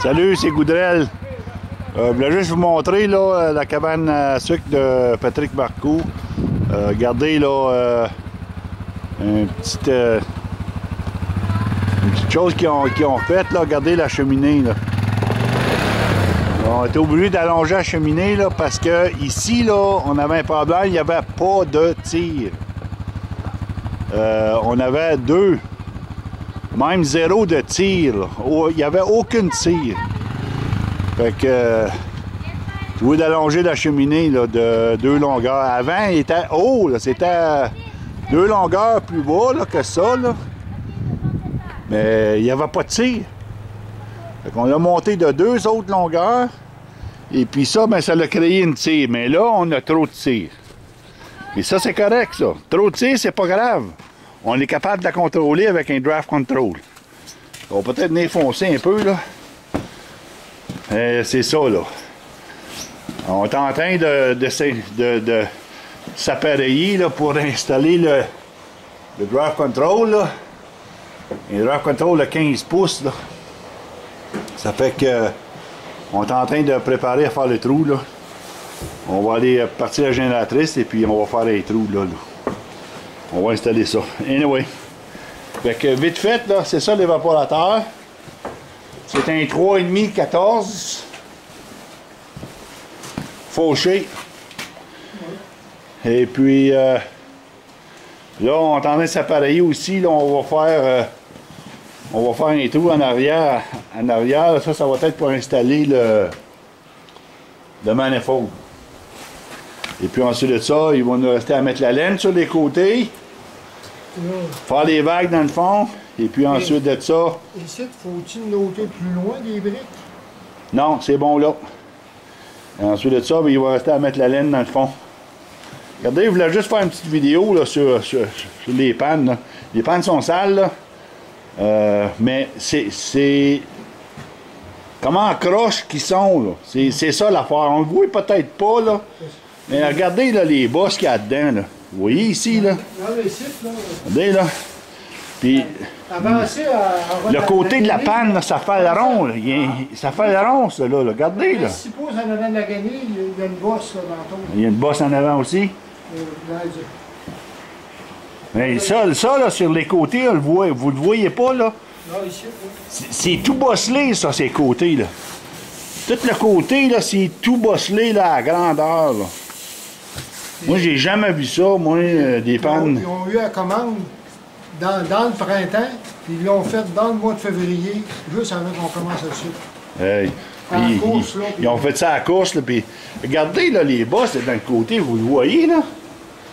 Salut, c'est Goudrel. Je voulais juste vous montrer là, la cabane à sucre de Patrick Marcoux. Regardez là une petite chose qu'ils ont faite. Regardez la cheminée. Là. On était obligé d'allonger la cheminée là, parce que ici là, on avait un problème, il n'y avait pas de tir. On avait 2, même 0 de tir. Il n'y avait aucun tir. Fait que je voulais d'allonger la cheminée là, de 2 longueurs. Avant, il était haut, c'était 2 longueurs plus bas là, que ça. Là. Mais il n'y avait pas de tir. Fait qu'on l'a monté de 2 autres longueurs. Et puis ça, ben, ça l'a créé une tire. Mais là, on a trop de tir. Et ça, c'est correct, ça. Trop de tir, c'est pas grave. On est capable de la contrôler avec un draft control. On va peut-être venir foncer un peu, là. C'est ça, là. On est en train de s'appareiller là, pour installer le draft control, là. Un draft control de 15 pouces, là. Ça fait que on est en train de préparer à faire le trou, là. On va aller partir la génératrice et puis on va faire les trous, là. On va installer ça. Anyway. Fait que vite fait, là, c'est ça l'évaporateur. C'est un 3,5 14 fauché. Et puis là, on est en train de s'appareiller aussi. Là, on va faire un trou en arrière. En arrière, ça va être pour installer le manifold. Et puis ensuite de ça, il va nous rester à mettre la laine sur les côtés. Faire les vagues dans le fond. Et puis ensuite de ça... Ici, faut-il noter plus loin des briques? Non, c'est bon là. Et ensuite de ça, il va rester à mettre la laine dans le fond. Regardez, je voulais juste faire une petite vidéo là, sur les pannes. Là. Les pannes sont sales, là. Mais c'est... Comment croche qu'ils sont, là. C'est ça l'affaire. On le voit peut-être pas, là. Mais regardez là, les bosses qu'il y a dedans, là. Vous voyez ici, là? Regardez, là. Puis, le côté de la panne, là, ça fait le rond. Là. Ça fait le rond, ça, là. Regardez, là. Si pose en avant de la gagner, il y a une bosse là, dans ton... Il y a une bosse en avant aussi. Mais ça là, sur les côtés, on le voit. Vous le voyez pas, là? Non, ici, oui. C'est tout bosselé, ça, ces côtés, là. Tout le côté, là, c'est tout bosselé, là, à grandeur, là. Moi, j'ai jamais vu ça, moi, des pannes. Ils ont eu la commande dans le printemps, puis ils l'ont fait dans le mois de février, juste avant qu'on commence à suivre. Hey. Ils ont fait ça à la course, là, puis regardez, là, les bosses, là, dans le côté, vous le voyez, là?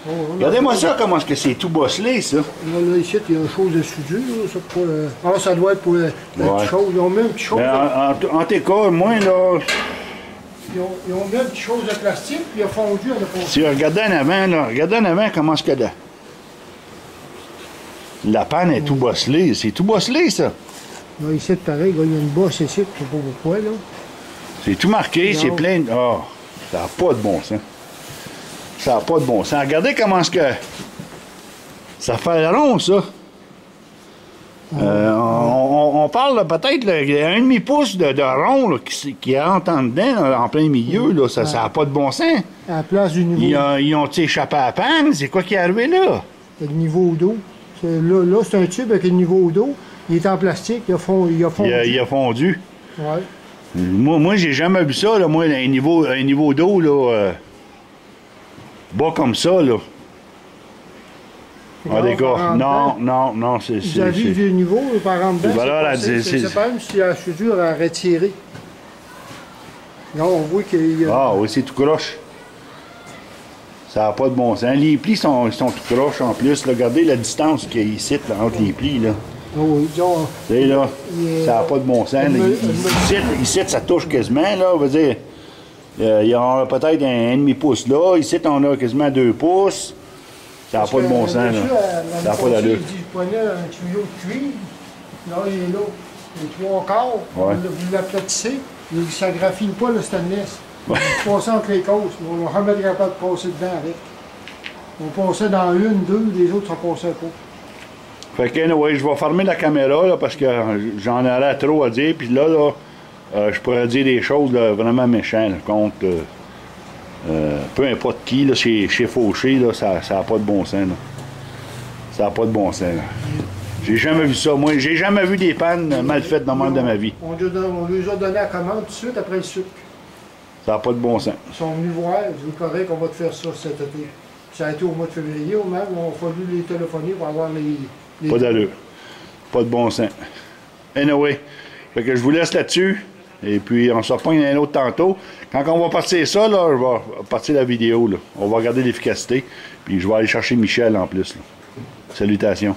Oh, regardez-moi ça, comment est-ce que c'est tout bosselé, ça? Là, ici, il y a une chose de soudure, là, ça, pour, ça doit être pour la petite chose. Ils ont mis une petite chose. En tes cas, moi, là... Ils ont mis une petite chose de plastique, puis ils ont fondu à la porte. Si regardez en avant, là, regardez en avant comment est-ce que la panne est tout bosselée. C'est tout bosselé, ça. Là, ici, pareil, là, il y a une bosse ici, je ne sais pas pourquoi, là. C'est tout marqué, c'est plein de... Oh, ça n'a pas de bon sens. Ça n'a pas de bon sens. Regardez comment est-ce que... Ça fait rond, ça. On parle peut-être un demi-pouce de rond là, qui rentre en dedans, là, en plein milieu. Là, ça n'a pas de bon sens. À la place du niveau... Ils ont échappé à la panne. C'est quoi qui est arrivé là? Le niveau d'eau. Là, c'est un tube avec le niveau d'eau. Il est en plastique. Il a fondu. Il a fondu. Ouais. Moi j'ai jamais vu ça. Là. Moi, un niveau d'eau là, bas comme ça. Là. En tout cas, non, c'est... Vous avez vu le niveau, par exemple, c'est pas même si la soudure a retiré. Là, on voit qu'il y a... Ah oui, c'est tout croche. Ça n'a pas de bon sens. Les plis sont tout croches en plus. Là. Regardez la distance qu'il y a ici là, entre les plis. Là. Oui, disons... Là, ça n'a pas de bon sens. Ici, ça touche quasiment. Là, on va dire, il y a peut-être un demi-pouce là. Ici, on a quasiment 2 pouces. Ça n'a pas de bon sens, là. Ça n'a pas d'allure. Il dit, je prenais un tuyau de cuivre. Là, il est là. Les 3 quarts. Ouais. Vous l'aplatissez. Il dit, ça ne graphine pas le stainless. Ouais. Vous passez entre les côtes. On ne va jamais être capable de passer dedans avec. On passait dans une, 2, les autres, ça passait pas. Fait que, anyway, je vais fermer la caméra, là, parce que j'en aurais trop à dire. Puis là, je pourrais dire des choses là, vraiment méchantes là, contre peu importe qui, là, chez Fauché, là, ça n'a pas de bon sens. Là. Ça n'a pas de bon sens. Là. J'ai jamais vu ça. Moi, j'ai jamais vu des pannes mal faites dans le monde de ma vie. On lui a donné la commande tout de suite après le sucre. Ça n'a pas de bon sens. Ils sont venus voir, ils disent correct, on va te faire ça cet été. Puis ça a été au mois de février, au même, on a fallu les téléphoner pour avoir les pas d'allure. Pas de bon sens. Anyway, fait que je vous laisse là-dessus. Et puis, on se reprend un autre tantôt. Quand on va partir ça, là, je vais partir la vidéo. Là. On va regarder l'efficacité. Puis, je vais aller chercher Michel en plus. Là. Salutations.